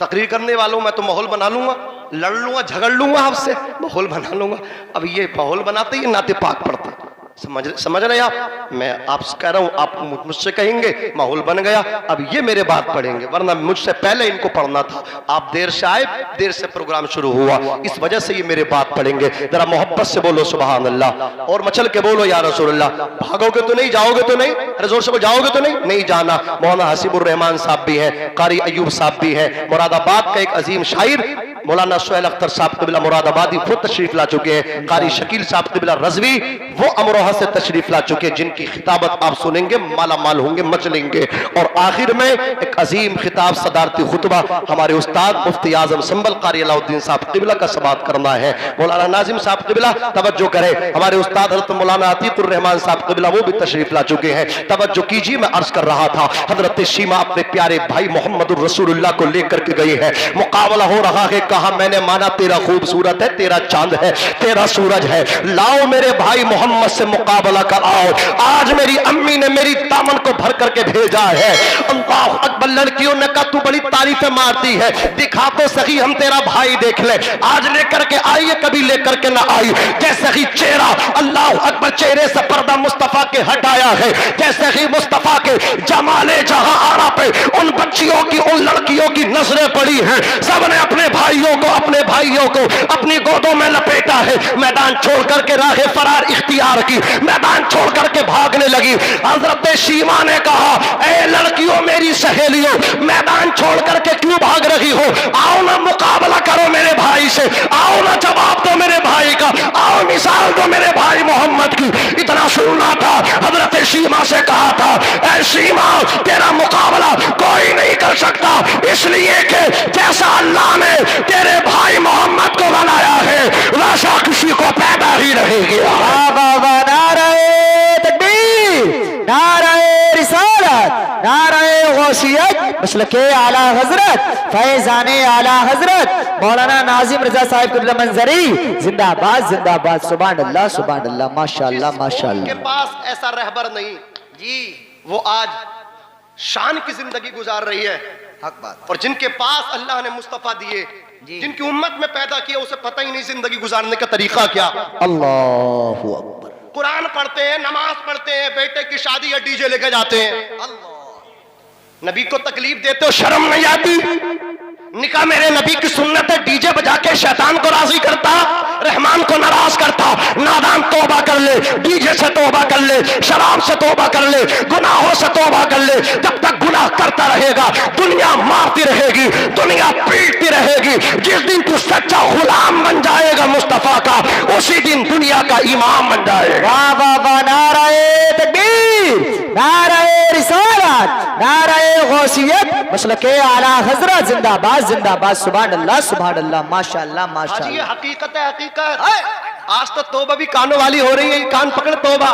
Speaker 1: तकरीर करने वालों, मैं तो माहौल बना लूंगा, लड़ लूंगा, झगड़ लूंगा आपसे, माहौल बना लूंगा। अब ये माहौल बनाते ही नाते पाक पढ़ते। समझ रहे आप, मैं आपसे कह रहा हूं, आप मुझसे कहेंगे माहौल बन गया, अब ये मेरे बात पढ़ेंगे, वरना मुझसे पहले इनको पढ़ना था। आप देर से आए, देर से प्रोग्राम शुरू हुआ, इस वजह से ये मेरे बात पढ़ेंगे। जरा मोहब्बत से बोलो सुभान अल्लाह, और मचल के बोलो या रसूलुल्लाह। भागोगे तो नहीं, जाओगे तो नहीं, अरे जोर से बोलो, जाओगे तो नहीं, नहीं जाना। मौलाना हसीबुर रहमान साहब भी है, कारी अयूब साहब भी है, मुरादाबाद का एक अजीम शायर मौलाना सुहेल अख्तर साहब क़िबला मुरादाबादी वो तशरीफ ला चुके हैं। कारी शकील साहब क़िबला रज़वी वो अमरोहा से तशरीफ ला चुके हैं, जिनकी खिताबत आप सुनेंगे माला माल होंगे, मचलेंगे। और आखिर में एक अजीम खिताब सदारती खुतबा हमारे उस्ताद मुफ्ती आजम संबल कारी अलाउद्दीन साहब क़िबला का समाअत करना है। मौलाना नाजिम साहब क़िबला तवज्जो करें, हमारे उस्ताद हज़रत मौलाना अतीकुर रहमान साहब क़िबला वो भी तशरीफ ला चुके हैं। तवज्जो कीजिए, मैं अर्ज कर रहा था हजरत शीमा अपने प्यारे भाई मोहम्मद रसूलुल्लाह को लेकर के गए हैं। मुकाबला हो रहा है, कहा मैंने माना तेरा खूबसूरत है, तेरा चांद है, तेरा सूरज है, लाओ मेरे भाई मोहम्मद से मुकाबला कराओ। आज मेरी अम्मी ने मेरी दामन को भर करके भेजा है। अल्लाह अकबर, लड़कियों ने कहा तू बड़ी तारीफें मारती है, दिखा तो सही हम तेरा भाई देख ले। आज लेकर के आई है, कभी लेकर के ना आई। जैसे ही चेहरा, अल्लाह अकबर, चेहरे से पर्दा मुस्तफा के हटाया है, जैसे ही मुस्तफा के जमाले जहां आरा पे उन बच्चियों की, उन लड़कियों की नजरें पड़ी हैं, सबने अपने भाइयों को अपनी गोदों में लपेटा है। मैदान छोड़ करके राहे फरार इख्तियार की, मैदान छोड़ करके भागने लगी। हजरत शीमा ने कहा ए लड़कियों, मेरी सहेलियों, मैदान छोड़ करके क्यों भाग रही हो? आओ ना मुकाबला करो मेरे भाई से, आओ ना जवाब दो मेरे भाई का, आओ मिसाल दो मेरे भाई मोहम्मद की। इतना सुनना था, हजरत शीमा से कहा था ए शीमा, तेरा मुकाबला कोई नहीं कर सकता, इसलिए कि जैसा अल्लाह ने तेरे भाई मोहम्मद को बनाया है वैसा किसी को पैदा ही नहीं किया। नारे तकबीर, नारे रिसालत, नारे गौसियत, मसलके आला हजरत, फैजाने आला हजरत मौलाना नाजिम रजा साहिब क़िबला मंजरी जिंदाबाद जिंदाबाद। सुभान अल्लाह सुभान अल्लाह, माशाअल्लाह माशाअल्लाह। के पास ऐसा रहबर नहीं जी, वो आज शान की जिंदगी गुजार रही है, हक बात। और जिनके पास अल्लाह ने मुस्तफा दिए, जिनकी उम्मत में पैदा किया, उसे पता ही नहीं जिंदगी गुजारने का तरीका क्या।
Speaker 2: अल्लाहु अकबर।
Speaker 1: कुरान पढ़ते हैं, नमाज पढ़ते हैं, बेटे की शादी या डीजे लेके जाते हैं। नबी को तकलीफ देते हो, शर्म नहीं आती? निकाह मेरे नबी की सुन्नत है, डीजे बजा के शैतान को राजी करता, रहमान को नाराज करता। नादान तौबा कर ले, डीजे से तौबा कर ले, शराब से तौबा कर ले, गुनाहों से तौबा कर ले। जब तक गुनाह करता रहेगा दुनिया मारती रहेगी, दुनिया पीटती रहेगी। जिस दिन तू सच्चा गुलाम बन जाएगा मुस्तफा का, उसी दिन दुनिया का इमाम बन जाएगा। नारे तकबीर, नारे रिसालत, नारे गौसियत, मसलके आला हजरत जिंदाबाद जिंदाबाद। सुभान अल्लाह सुभान अल्लाह, माशाअल्लाह माशाअल्लाह। ये हकीकत है, हकीकत। आज तो तौबा भी कानों वाली हो रही है, कान पकड़ तौबा।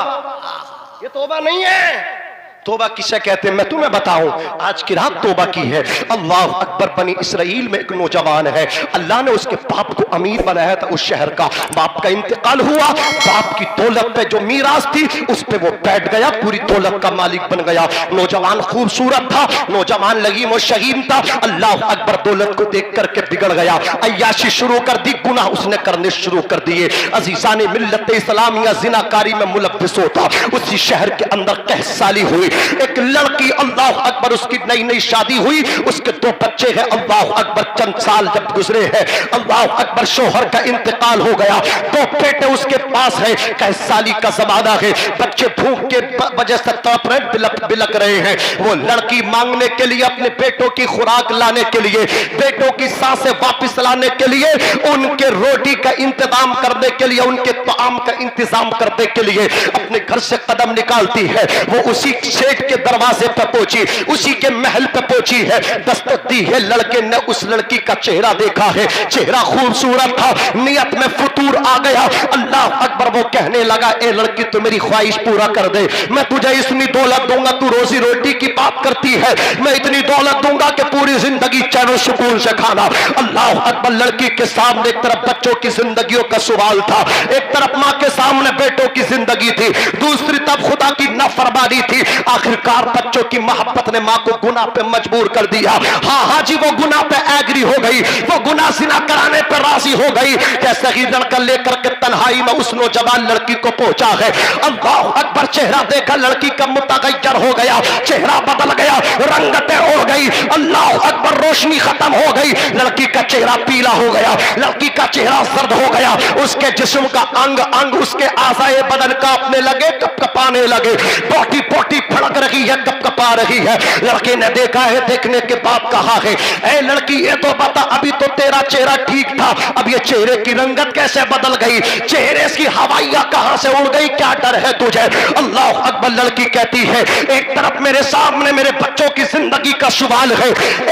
Speaker 1: ये तौबा नहीं है। तौबा किसे कहते हैं मैं तुम्हें बताऊं, आज की रात तौबा की है। अल्लाह अकबर, बनी इसराइल में एक नौजवान है, अल्लाह ने उसके बाप को अमीर बनाया था उस शहर का। बाप का इंतकाल हुआ, बाप की दौलत पे जो मीरास थी उस पे वो बैठ गया, पूरी दौलत का मालिक बन गया। नौजवान खूबसूरत था, नौजवान लगीम और शहीन था। अल्लाह अकबर, दौलत को देख करके बिगड़ गया, अय्याशी शुरू कर दी, गुनाह उसने करने शुरू कर दिए। अजीज़ान मिल्लत इस्लामिया जिनाकारी में मुलव्विस होता। उसी शहर के अंदर कहसाली हुई, एक लड़की, अल्लाह अकबर, उसकी नई नई शादी हुई, उसके 2 बच्चे हैं, अल्लाह अकबर, चंद साल जब गुजरे हैं, अल्लाह अकबर, शोहर का इंतकाल हो गया, 2 बेटे उसके पास है, कैसाली का जमाना है, बच्चे भूख के वजह से तड़प रहे, बिलक रहे हैं। वो लड़की मांगने के लिए, अपने बेटों की खुराक लाने के लिए, बेटों की सांसें वापस लाने के लिए, उनके रोटी का इंतजाम करने के लिए, उनके ताम का इंतजाम करने के लिए अपने घर से कदम निकालती है। वो उसी सेठ के दरवाजे पर पहुंची, उसी के महल पर पहुंची है, दस्तक दी है। लड़के ने उस लड़की का चेहरा देखा है, चेहरा खूबसूरत था, नियत में फतूर आ गया। अल्लाह अकबर, वो कहने लगा, ए लड़की, तू मेरी ख्वाहिश पूरा कर दे, मैं तुझे इतनी दौलत दूंगा, तू रोजी रोटी की बात करती है, मैं इतनी दौलत दूंगा कि पूरी जिंदगी चैन सुकून से खाना। अल्लाह अकबर, लड़की के सामने एक तरफ बच्चों की जिंदगियों का सवाल था, एक तरफ मां के सामने बेटों की जिंदगी थी, दूसरी तरफ खुदा की नाफरमानी थी। आखिरकार बच्चों की मोहब्बत ने मां को गुनाह पे मजबूर कर दिया। हाँ जी, वो गुनाह पे एग्री हो गई, वो गुनाह जिना कराने पे राजी हो गई। जैसे ही लड़का लेकर के तन्हाई में उस नौजवान लड़की को पहुंचा है, अल्लाह अकबर, चेहरा देखा लड़की का मुतगय्यर हो गया, चेहरा बदल गया, रंगतें हो गई, अल्लाह अकबर, रोशनी खत्म हो गई, लड़की का चेहरा पीला हो गया, लड़की का चेहरा सर्द हो गया, उसके जिस्म का अंग अंग, उसके आज़ाए बदन कांपने लगे, कपकपाने लगे, पोटी पोटी फड़क रही है, कपकपा रही है। लड़के ने देखा है, देखने के बाद कहा है, ए लड़की, ये तो बता, अभी तो तेरा चेहरा ठीक था, अब ये चेहरे की रंगत कैसे बदल गई, चेहरे की हवाइयां कहां से उड़ गई, क्या डर है तुझे? अल्लाह अकबर, लड़की कहती है, एक तरफ मेरे सामने मेरे बच्चों की जिंदगी का सवाल है,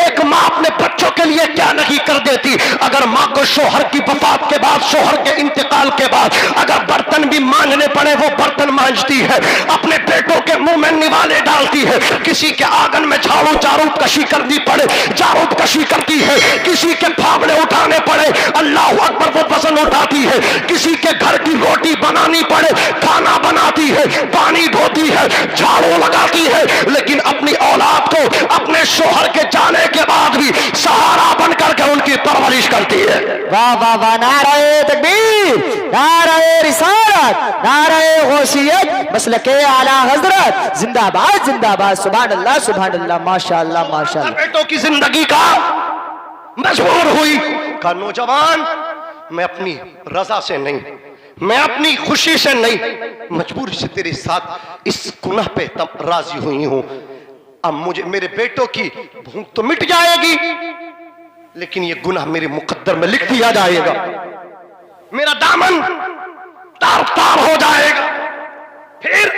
Speaker 1: एक माँ अपने बच्चों के लिए क्या नहीं कर देती। अगर माँ को शोहर की वफात के बाद, शोहर के इंतकाल के बाद अगर बर्तन भी मांजने पड़े, वो बर्तन मांजती है, अपने बेटों के मुंह में निवाले डालती है, किसी के आंगन में झाड़ू चारू कशी करनी पड़े, झाड़ू कशी करती है, किसी के फावड़े उठाने पड़े, अल्लाह अकबर, वो वजन उठाती है, किसी के घर की रोटी बनानी पड़े, खाना बनाती है, पानी ढोती है, झाड़ू लगाती है, लेकिन अपनी औलाद को अपने शोहर के जाने के बाद भी सहारा बनकर के उनकी परवरिश करती है।
Speaker 2: वाह वाह वाह, नारे तकबीर, नारे रिसालत, नारे गौसियत, मसलके आला हजरत, जिंदाबाद जिंदाबाद, सुभान अल्लाह सुभान अल्लाह, माशाअल्लाह माशाअल्लाह।
Speaker 1: बेटों की जिंदगी का मजबूर हुई का नौजवान, मैं अपनी रजा से नहीं, मैं अपनी खुशी से नहीं, मजबूरी से तेरे साथ इस गुनाह पे तब राजी हुई हूं। अब मुझे, मेरे बेटों की भूख तो मिट जाएगी, लेकिन ये गुनाह मेरे मुकद्दर में लिख दिया जाएगा, मेरा दामन तार तार हो जाएगा। फिर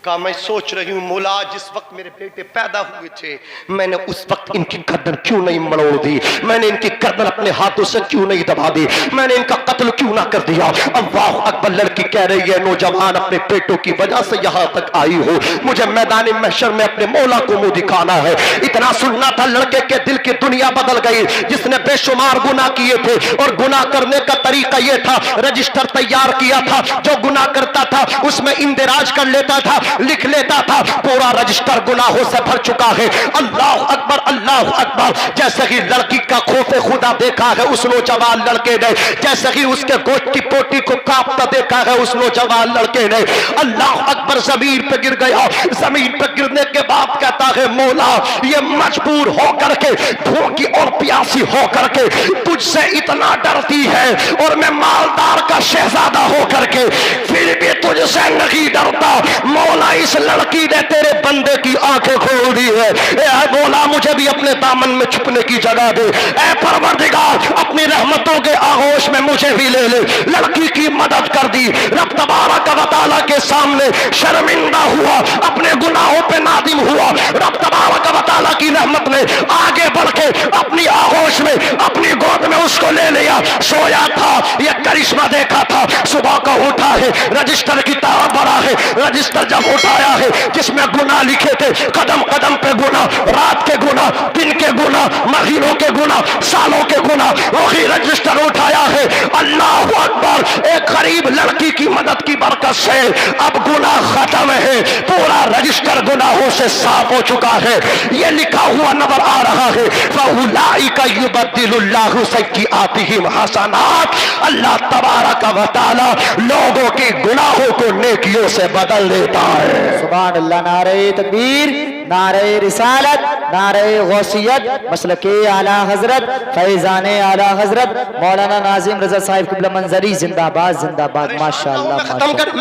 Speaker 1: का मैं सोच रही हूं, मौला, जिस वक्त मेरे बेटे पैदा हुए थे, मैंने उस वक्त इनकी गर्दन क्यों नहीं मरोड़ दी, मैंने इनकी गर्दन अपने हाथों से क्यों नहीं दबा दी, मैंने इनका कत्ल क्यों ना कर दिया। अल्लाह अकबर, लड़की कह रही है, नौजवान, अपने बेटों की वजह से यहां तक आई हो, मुझे मैदान महशर में अपने मौला को मुंह दिखाना है। इतना सुनना था, लड़के के दिल की दुनिया बदल गई, जिसने बेशुमार गुनाह किए थे, और गुनाह करने का तरीका यह था, रजिस्टर तैयार किया था, जो गुनाह करता था उसमें इंदिराज कर लेता था, लिख लेता था, पूरा रजिस्टर गुनाहों से भर चुका है। अल्लाह अकबर, अल्लाह अकबर। जैसे ही लड़की का खौफे खुदा देखा है उस नौजवान लड़के ने, जैसे ही उसके गोश्त की पोटी को कांपता देखा है उस नौजवान लड़के ने, अल्लाह अकबर, जमीन पे गिर गया। जमीन पे गिरने के बाद कहता है, मौला, ये मजबूर होकर के, भूखी और प्यासी होकर के तुझसे इतना डरती है, और मैं मालदार का शहजादा होकर के फिर भी तुझसे नहीं डरता। मौला, इस लड़की ने तेरे बंदे की आंखें खोल दी है, ऐ मौला, मुझे भी अपने दामन में छुपने की जगह दे, ऐ परवरदिगार, अपनी रहमतों के आगोश में मुझे भी ले ले। लड़की की मदद कर दी। रब तबारक व तआला के सामने शर्मिंदा हुआ, अपने गुनाहों पे नादिम हुआ। रब तबारक व तआला की रहमत ने आगे बढ़ के अपनी आगोश में, अपनी गोद में उसको ले लिया। सोया था, ये करिश्मा देखा था, सुबह को उठा है, रजिस्टर की तरफ बढ़ा है, रजिस्टर जब उठाया है जिसमें गुनाह लिखे थे, कदम कदम पे गुनाह, रात के गुनाह, दिन के गुनाह, महीनों के गुनाह, सालों के गुनाह, वही रजिस्टर उठाया है। अल्लाह अकबर, एक गरीब लड़की की मदद की बरकत से अब गुनाह खत्म है, पूरा रजिस्टर गुनाहों से साफ हो चुका है। ये लिखा हुआ नजर आ रहा है, फउलाइका युबद्दिलुल्लाहु सय्यिआतिहिम हसनात। हसनात, अल्लाह तबारक व तआला लोगों के गुनाहों को नेकियों से बदल देता है।
Speaker 2: सुभान अल्लाह। नारे तकबीर, नारे रिसालत, नारे गौसियत, मसलके आला हजरत, फैजाने आला हजरत मौलाना नाजिम रजा साहिब क़िबला मंजरी जिंदाबाद जिंदाबाद। माशाअल्लाह।
Speaker 1: मैं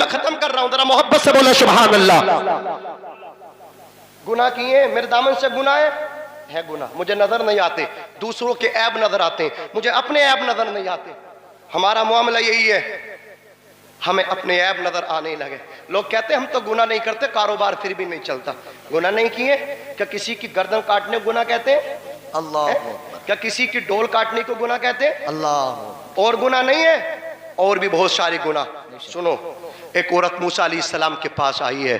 Speaker 1: खत्म कर रहा हूं, जरा मोहब्बत से बोलो सुभान अल्लाह। गुनाह किए, मेरे दामन से गुनाह है गुनाह, मुझे नजर नहीं आते, दूसरों के ऐब नजर आते हैं, मुझे अपने ऐब नजर नहीं आते। हमारा मामला यही है, हमें अपने ऐब नजर आने लगे। लोग कहते हैं हम तो गुनाह नहीं करते, कारोबार फिर भी नहीं चलता। गुनाह नहीं किए, क्या किसी की गर्दन काटने को गुनाह कहते हैं? अल्लाह। क्या किसी की डोल काटने को गुनाह कहते हैं? अल्लाह। और गुनाह नहीं है, और भी बहुत सारे गुनाह। सुनो, एक औरत मूसा अलैहिस्सलाम के पास आई है,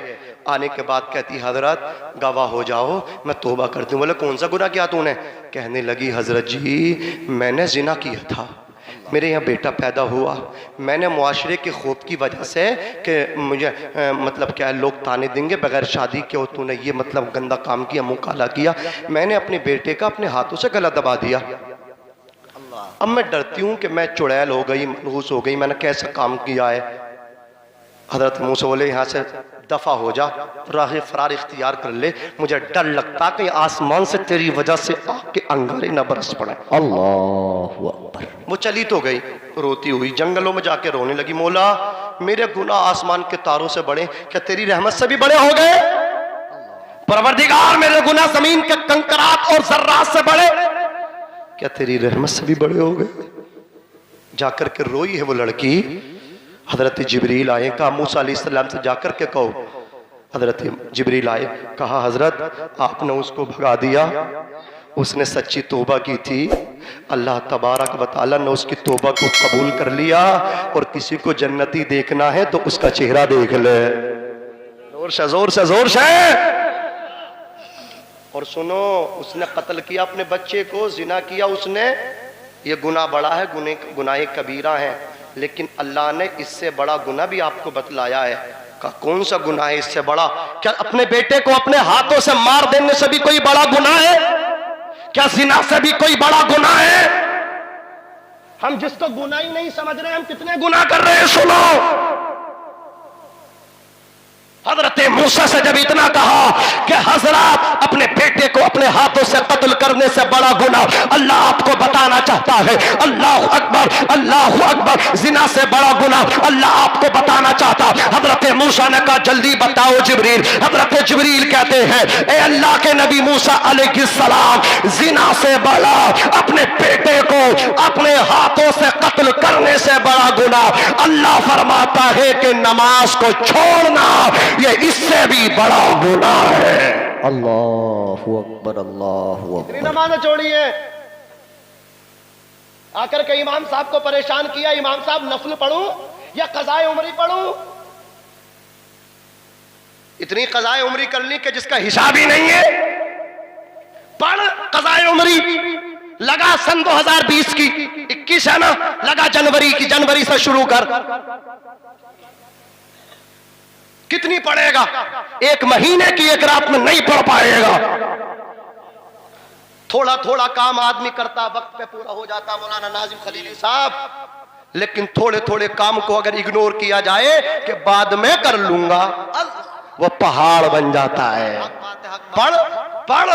Speaker 1: आने के बाद कहती हजरत गवाह हो जाओ, मैं तौबा करती हूँ। बोले कौन सा गुनाह किया तूने? कहने लगी हजरत जी मैंने जिना किया था, मेरे यहाँ बेटा पैदा हुआ, मैंने मुआशरे के खौफ की वजह से कि मुझे मतलब क्या है लोग ताने देंगे बगैर शादी के, और तूने ये मतलब गंदा काम किया, मुँह काला किया, मैंने अपने बेटे का अपने हाथों से गला दबा दिया। अब मैं डरती हूँ कि मैं चुड़ैल हो गई, मनहूस हो गई, मैंने कैसा काम किया है। हजरत मूसा बोले यहाँ से दफा हो जा, राह फरार इख्तियार कर ले, मुझे डर लगता कि आसमान से तेरी वजह से आग के अंगारे न बरस पड़े।
Speaker 2: अल्लाहु अकबर।
Speaker 1: वो चली तो गई रोती हुई, जंगलों में जाके रोने लगी, मौला मेरे गुनाह आसमान के तारों से बड़े, क्या तेरी रहमत से भी बड़े हो गए? परवरदिगार मेरे गुनाह जमीन के कंकरात और जर्रात से बड़े, क्या तेरी रहमत से भी बड़े हो गए? जाकर के रोई है वो लड़की। हजरत जिब्रील आए, कहा मूसा अलैहिस्सलाम से जाकर के कहो। हजरत जिब्रील आए, कहा हजरत आपने उसको भगा दिया, उसने सच्ची तौबा की थी, अल्लाह तबारक व तआला ने उसकी तौबा को कबूल कर लिया, और किसी को जन्नती देखना है तो उसका चेहरा देख ले। जोर से जोर से जोर से। और सुनो, उसने कत्ल किया अपने बच्चे को, जिना किया उसने, ये गुनाह बड़ा है, गुनाह कबीरा है, लेकिन अल्लाह ने इससे बड़ा गुनाह भी आपको बतलाया है। का कौन सा गुनाह है इससे बड़ा? क्या अपने बेटे को अपने हाथों से मार देने से भी कोई बड़ा गुनाह है? क्या जिना से भी कोई बड़ा गुनाह है? हम जिसको गुनाह ही नहीं समझ रहे, हम कितने गुनाह कर रहे हैं। सुनो, हजरत मूसा से जब इतना कहा कि हजरत अपने बेटे को अपने हाथों से कत्ल करने से बड़ा गुनाह अल्लाह आपको बताना चाहता है। अल्लाह अकबर, अल्लाह अकबर। जिना से बड़ा गुनाह अल्लाह आपको बताना चाहता। हजरत मूसा ने कहा जल्दी बताओ जिब्रील। हजरत जिब्रील कहते हैं ए अल्लाह के नबी मूसा अलैहिस्सलाम, जिना से बड़ा अपने बेटे को अपने हाथों से कत्ल करने से बड़ा गुनाह अल्लाह फरमाता है कि नमाज को छोड़ना ये इससे भी बड़ा गुनाह है।
Speaker 2: अल्लाहु अकबर, अल्लाहु अकबर।
Speaker 1: नमाज़ें छोड़ी है, आकर के इमाम साहब को परेशान किया, इमाम साहब नफल पढ़ूं या कज़ाए उम्री पढ़ूं? इतनी कज़ाए उम्री कर ली कि जिसका हिसाब ही नहीं है। पढ़ कज़ाए उम्री, लगा सन 2020 की 21 है ना, लगा जनवरी की, जनवरी से शुरू कर। कितनी पढ़ेगा? एक महीने की एक रात में नहीं पढ़ पाएगा। थोड़ा थोड़ा काम आदमी करता, वक्त पे पूरा हो जाता मौलाना नाजिम खलीली साहब, लेकिन थोड़े थोड़े काम को अगर इग्नोर किया जाए कि बाद में कर लूंगा, वो पहाड़ बन जाता है। पढ़ पढ़,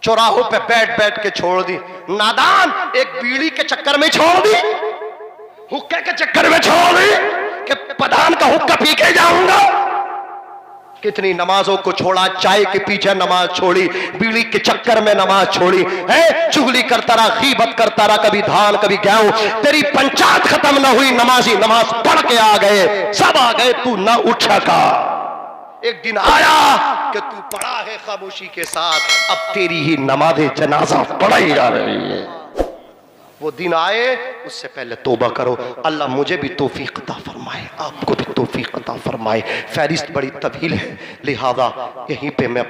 Speaker 1: चौराहों पे बैठ बैठ के छोड़ दी। नादान एक बीड़ी के चक्कर में छोड़ दी, हुक्के के चक्कर में छोड़ दी कि प्रधान का हुक्का पी के जाऊंगा। कितनी नमाजों को छोड़ा, चाय के पीछे नमाज छोड़ी, बीड़ी के चक्कर में नमाज छोड़ी है, चुगली करता रहा, गीबत करता रहा, कभी धान कभी गेहूं, तेरी पंचायत खत्म ना हुई। नमाजी नमाज पढ़ के आ गए, सब आ गए, तू ना उठ सका। एक दिन आया कि तू पढ़ा है खामोशी के साथ, अब तेरी ही नमाज़े जनाजा पढ़ाई जा रही है। वो दिन आए, उससे पहले तौबा करो। अल्लाह मुझे भी तौफीक अता फरमाए, आपको भी तौफीक अता फरमाए। फहरिस्त बड़ी तवील है, लिहाजा यहीं पे मैं